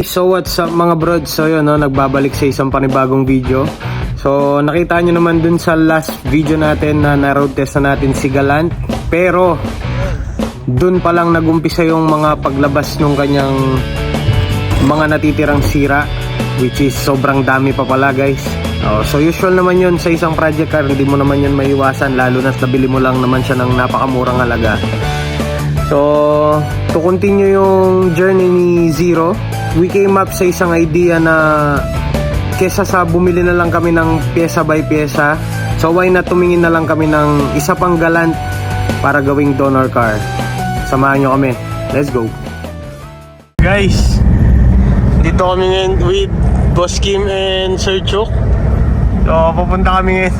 So what's up mga brods? So yun, no, nagbabalik sa isang panibagong video. So nakita nyo naman dun sa last video natin na road test na natin si Galant. Pero dun pa lang nagumpisa yung mga paglabas ng kanyang mga natitirang sira, which is sobrang dami pa pala guys. So usual naman yun sa isang project car, hindi mo naman yun maiwasan, lalo na nabili mo lang naman siya ng napakamurang halaga. So to continue yung journey ni Zero, we came up sa isang idea na kesa sa bumili na lang kami ng pyesa by pyesa, so why not tumingin na lang kami ng isa pang Galant para gawing donor car. Samahan nyo kami, let's go guys. Dito kami ngayon with Boss Kim and Sir Chuk. So pupunta kami ngayon.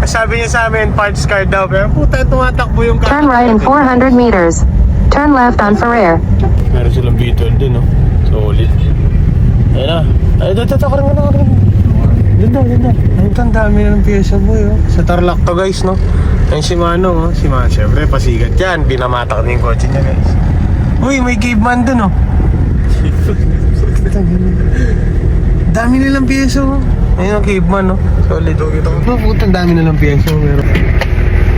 Sabi niya sa amin parts car daw, pero puta tumatakbo yung car. Turn right in 400 meters. Turn left on Ferrer. Meron silang B12 dun, no? Solid. Ayun na. Ay, tatakar nga na. Ganda. Ang dami na ng pyesa mo, yun. Sa Tarlac to, guys, no? Ayun si Mano, oh. Si Mano, syempre, pasigat yan. Pinamatak na yung kotse niya, guys. Uy, may caveman dun, oh. Dami nilang pyesa, oh. Ayun ang caveman, no? Solid. Oh, puta, dami nilang pyesa, oh.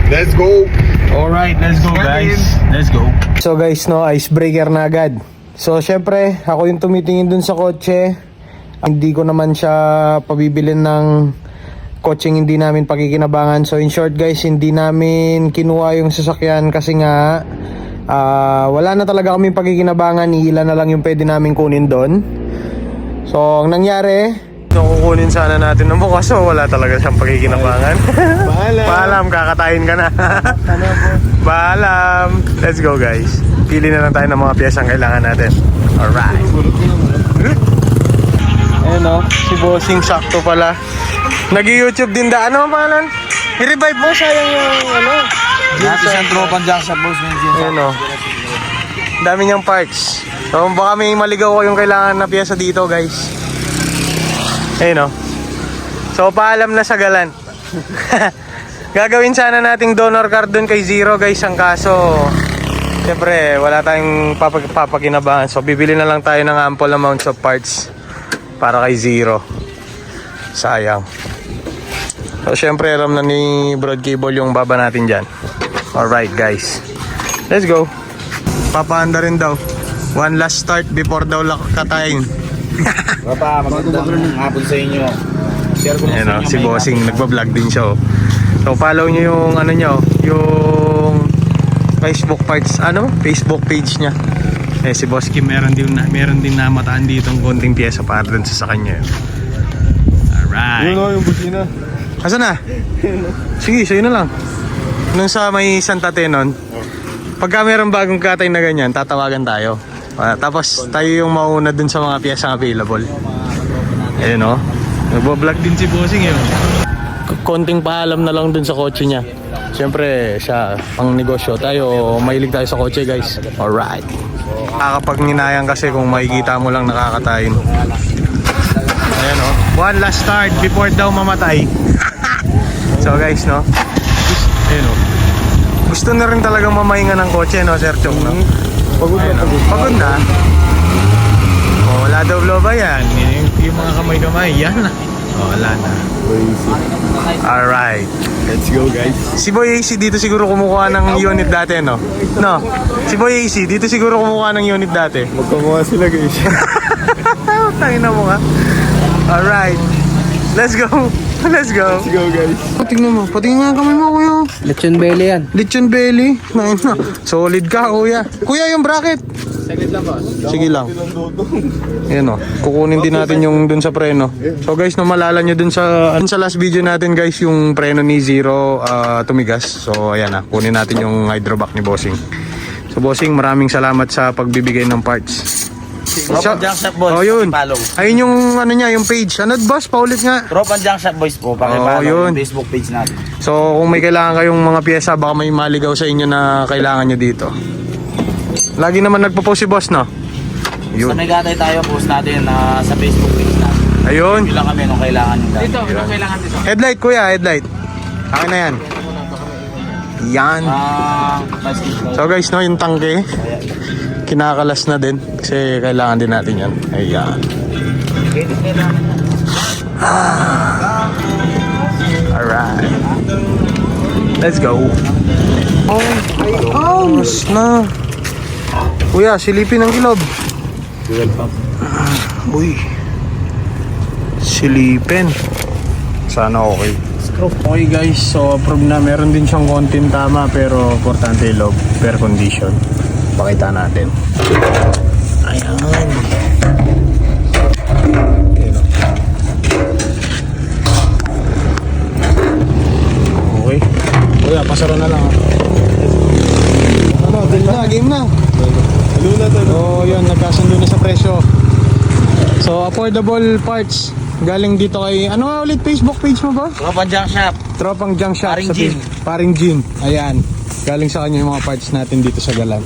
Let's go! Alright, let's go guys. Let's go. So guys, no, icebreaker na agad. So syempre, ako yung tumitingin dun sa kotse. Hindi ko naman siya pabibilin ng kotseng hindi namin pagkikinabangan. So in short guys, hindi namin kinuha yung sasakyan kasi nga wala na talaga kaming pagkikinabangan. Ilan na lang yung pwede namin kunin doon. So ang nangyari, kukunin sana natin ng bukas, so wala talaga siyang pagkikinabangan. Paalam, kakatayin ka na. Paalam. Let's go guys. Pili na lang tayo ng mga piyesang kailangan natin. Alright. Ayun o, si Bossing sakto pala. Nag-YouTube din da. Ano ang pangalan? I-revive mo, sayang yung ano. Dati siyang tropang dyan sa boss ng gym. Ayun o. Dami niyang parts. So baka may maligaw ko yung kailangan na piyesa dito guys. Ayun o. So paalam na sa Galant. Gagawin sana nating donor card dun kay Zero guys. Ang kaso siyempre wala tayong papakinabangan. So bibili na lang tayo ng ample amounts of parts para kay Zero. Sayang. So siyempre alam na ni Broad Cable yung baba natin dyan. Alright guys, let's go. Papaanda rin daw. One last start before daw katayin. Papa, magandang hapon sa inyo. Share ko Ayan, sa inyo si may Bossing mga- nagbablog din siya. So follow nyo yung ano nyo, yung Facebook parts, Facebook page niya. Eh si Boss Kim meron din namataan dito ng konting pyesa para dun sa kanya. Alright. Yun o, yung busina. Asa na? Sige, sa'yo na lang. Nung sa may Santa Tenon, pagka meron bagong katay na ganyan, tatawagan tayo. Tapos tayo yung mauna dun sa mga piyesa available. Ayun o. Nagbablog din si Bossing yun. Konting paalam na lang dun sa kotse niya. Siyempre, siya pang negosyo. Tayo, mahilig tayo sa kotse guys. Alright. Kapag ninayang kasi kung makikita mo lang nakakatayin. Ayan o. One last start before daw mamatay. So guys, no? Ayun o. Gusto na rin talagang mamahinga ng kotse, no, Sir Chong, no? Pagod na. Oh, wala daw blow ba yan? Yung mga kamay-kamay, yan na. Oh, wala na. Alright. Let's go guys. Si Boy AC dito siguro kumukuha ng unit dati, no? No? Si Boy AC dito siguro kumukuha ng unit dati. Magkamuha sila guys. Tangina mo nga. Alright. Let's go. Let's go. Let's go guys. Tingnan mo. Patingin nga kamay mo, kuya. Lechon belly yan. Lechon belly. Solid ka, kuya. Kuya, yung bracket. Sige lang. Ayan o. Kukunin din natin yung dun sa preno. So guys, no, malala nyo dun sa last video natin guys, yung preno ni Zero tumigas. So ayan na. Kunin natin yung hydrovac ni Bossing. So Bossing, maraming salamat sa pagbibigay ng parts. Tropan Junk Shop Boys. Oh, yun. Pakipollow. Ayun yung ano niya, yung page. Ano boss? Paulit nga. Tropan Junk Shop Boys po. Pakipollow yun. yung Facebook page natin. So kung may kailangan kayong mga pyesa, baka may maligaw sa inyo na kailangan nyo dito. Lagi naman nagpo-post si boss, no? Sa Yun. may gatay tayo, post natin sa Facebook page natin. Ayun. Bilang kami nung kailangan nyo. Headlight kuya, headlight. Akin na yan. Yan. Basketball. So guys, no, yung tangke, kinakalas na din kasi kailangan din natin yan. Ayan. Alright. Let's go. Mas na. Kuya, silipin ang kilob. Uy. Silipin. Sana okay. Okay guys, so approve na. Meron din siyang konting tama pero importante yung loob. Fair condition. Pakita natin. Ayan. Okay. Kuya, pasara na lang. Ano, deal na, game na. So yun, nagkasundo na sa presyo. So affordable parts. Galing dito kay, ano nga ulit Facebook page mo ba? Tropang junk shop. Tropang Junk Shop. Paring sa Jean. Paring Jean. Ayan. Galing sa kanya yung mga parts natin dito sa Galan.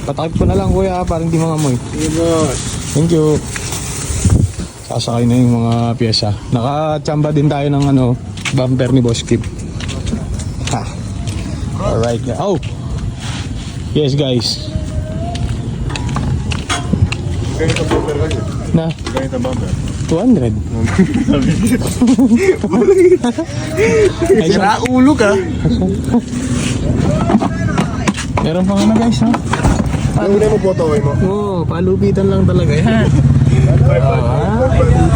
Patakip ko na lang kuya para hindi mga amoy. Thank you. Sasakay na yung mga pyesa. Nakachamba din tayo ng ano, bumper ni Boss Kip. Ha. Alright. Oh! Yes guys. Na? 200. Sira ulo ka. Meron pang ano guys, no? Paano mo photo mo? Oo, palupitan lang talaga yan.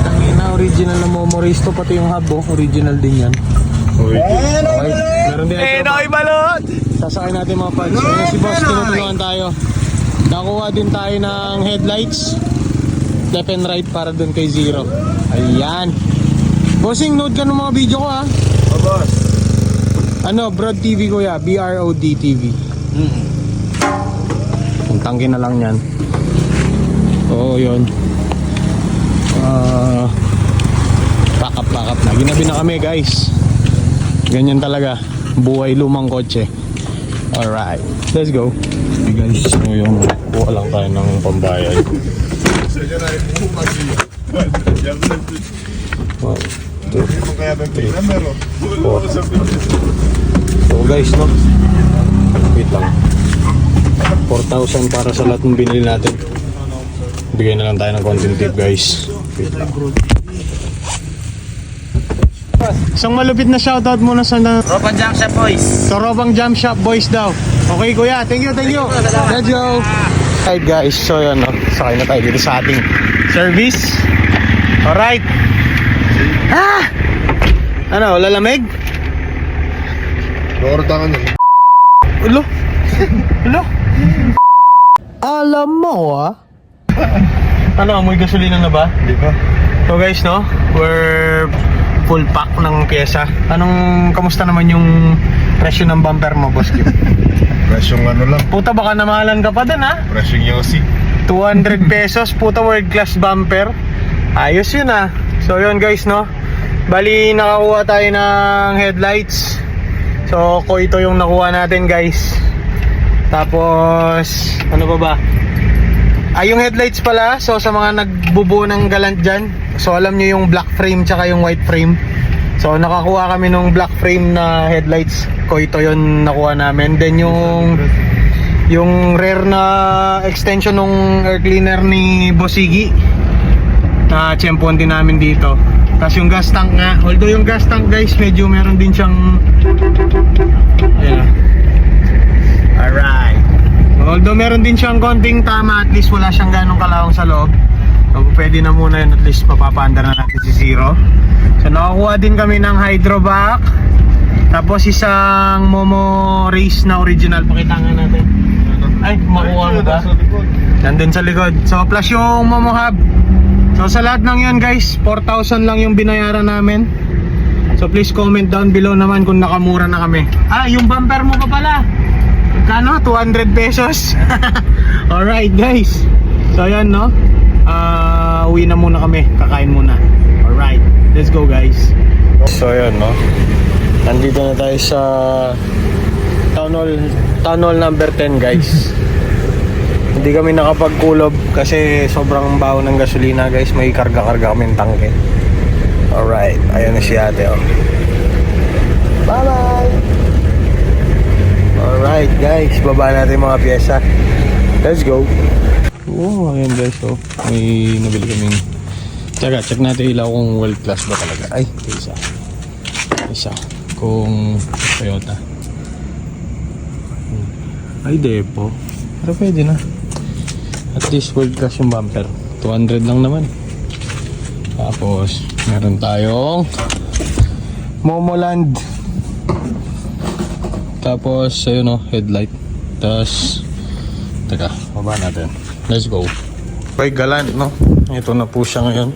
Tangina, original na Momoristo, pati yung hub, original din yan. Okay, meron din ito. Balot! Sasakay natin mga pads. Ayun si boss, tinutulungan tayo. Nakuha din tayo ng headlights. Left and right para dun kay Zero. Ayan. Bossing, note ka ng mga video ko ha. Oh, boss. Ano, Broad TV kuya, BROD TV. Ang tangke na lang yan. Oo, yun. Pack up na. Ginabi na kami guys. Ganyan talaga. Buhay lumang kotse. Alright, let's go. Okay guys, so yung kuha lang tayo ng pambayad. 1, 2, 3. So guys, no? Wait lang. 4,000 para sa lahat ng binili natin. Bigay na lang tayo ng content tip guys. Wait lang. Isang malupit na shoutout muna sa Tropang junk shop boys. Tropang Jump Shop boys daw. Okay kuya, thank you. Let's go. Alright guys, so yun, no? Sakay na tayo dito sa ating service. Alright. Ano, lalamig? Nakortangan yun. Ulo? Alam mo Ano, amoy gasolina na ba? Hindi pa. So guys, no, we're full pack ng pyesa. Kamusta naman yung presyo ng bumper mo, boss Kim? Presyong ano lang. Puta, baka namahalan ka pa din ha? Presyong Yossi. 200 pesos, puta, world class bumper. Ayos yun ah. So yun guys, no, bali nakakuha tayo ng headlights. So ito yung nakuha natin guys. Tapos ano ba? Yung headlights pala, so sa mga nagbubuo ng Galant dyan, so alam nyo yung black frame tsaka yung white frame. So nakakuha kami nung black frame na headlights. Ito yun nakuha namin. Then yung rear na extension ng air cleaner ni Bosigi, na tsempuan din namin dito. Tapos yung gas tank nga, although yung gas tank guys medyo meron din siyang alright, although meron din siyang konting tama, at least wala siyang ganong kalawang sa loob. So pwede na muna yun, at least mapapaandar na natin si Zero. So nakakuha din kami ng hydrovac. Tapos isang Momo Race na original, pakita nga natin. Ay, makuha mo ba? Nandun sa likod. So plus yung Momo Hub. So sa lahat ng yun guys, 4,000 lang yung binayaran namin. So please comment down below naman kung nakamura na kami. Yung bumper mo pa pala, kano? 200 pesos. Alright guys, so yan no, uwi na muna kami, kakain muna. Alright, let's go guys. So yan no, nandito na tayo sa Town Hall number 10 guys. Hindi kami nakapagkulob kasi sobrang baho ng gasolina guys. May karga-karga kami ng tangke. Alright, ayan na si ate oh. Bye bye. Alright guys, baba natin yung mga pyesa. Let's go. Oh, ayan guys, so may nabili kaming. Tsaka, check natin ilaw kung world class ba talaga. Ay, isa kung Toyota. Ay, depo. Pero pwede na. At least world class yung bumper. 200 lang naman. Tapos meron tayong Momoland. Tapos ayun o, headlight. Tapos teka, baba natin. Let's go. Okay, Galant, no? Ito na po siya ngayon.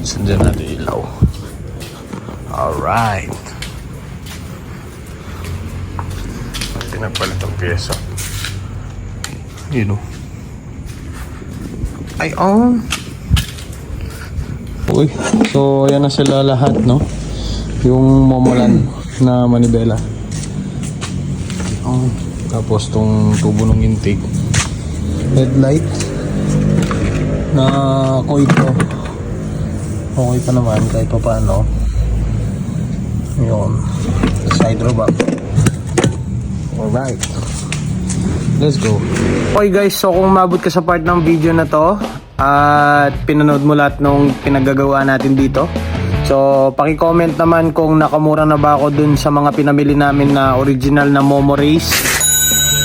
Sundan natin ilaw. Alright. Pinapalit ang pyesa. Yun o. Ay, oh. Uy, so ayan na sila lahat, no? Yung Momoland na manibela. Oh. Tapos tong tubo ng intake. Headlight na Koito. Okay pa naman kahit pa paano. Yun. Side row back. Alright. Let's go. Okay guys, so kung umabot ka sa part ng video na to at pinanood mo lahat nung pinagagawa natin dito, so paki-comment naman kung nakamura na ba ako dun sa mga pinamili namin na original na Momo Race.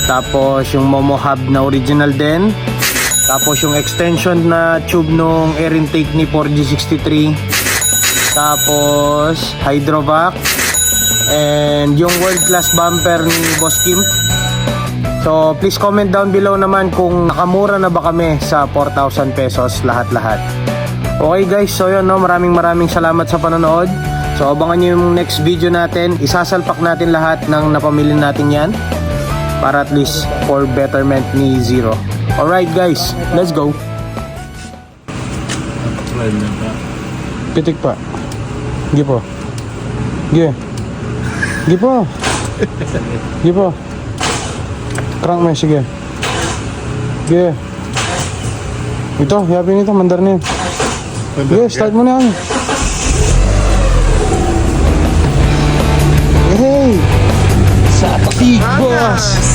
Tapos yung Momo Hub na original din. Tapos yung extension na tube nung air intake ni 4G63. Tapos Hydrovac. And yung world class bumper ni Boss Kim. So please comment down below naman kung nakamura na ba kami sa 4,000 pesos lahat-lahat. Okay guys, so yun, no, maraming salamat sa panonood. So abangan nyo yung next video natin. Isasalpak natin lahat ng napamili natin yan para at least for betterment ni Zero. Alright guys, let's go. Pitik pa. Sige po. Sige. Sige po. Sige po. Crank mo, sige. Sige. Ito, yapin ito, mandar na yun. Sige, start mo na yan. Hey! Sa patig, boss!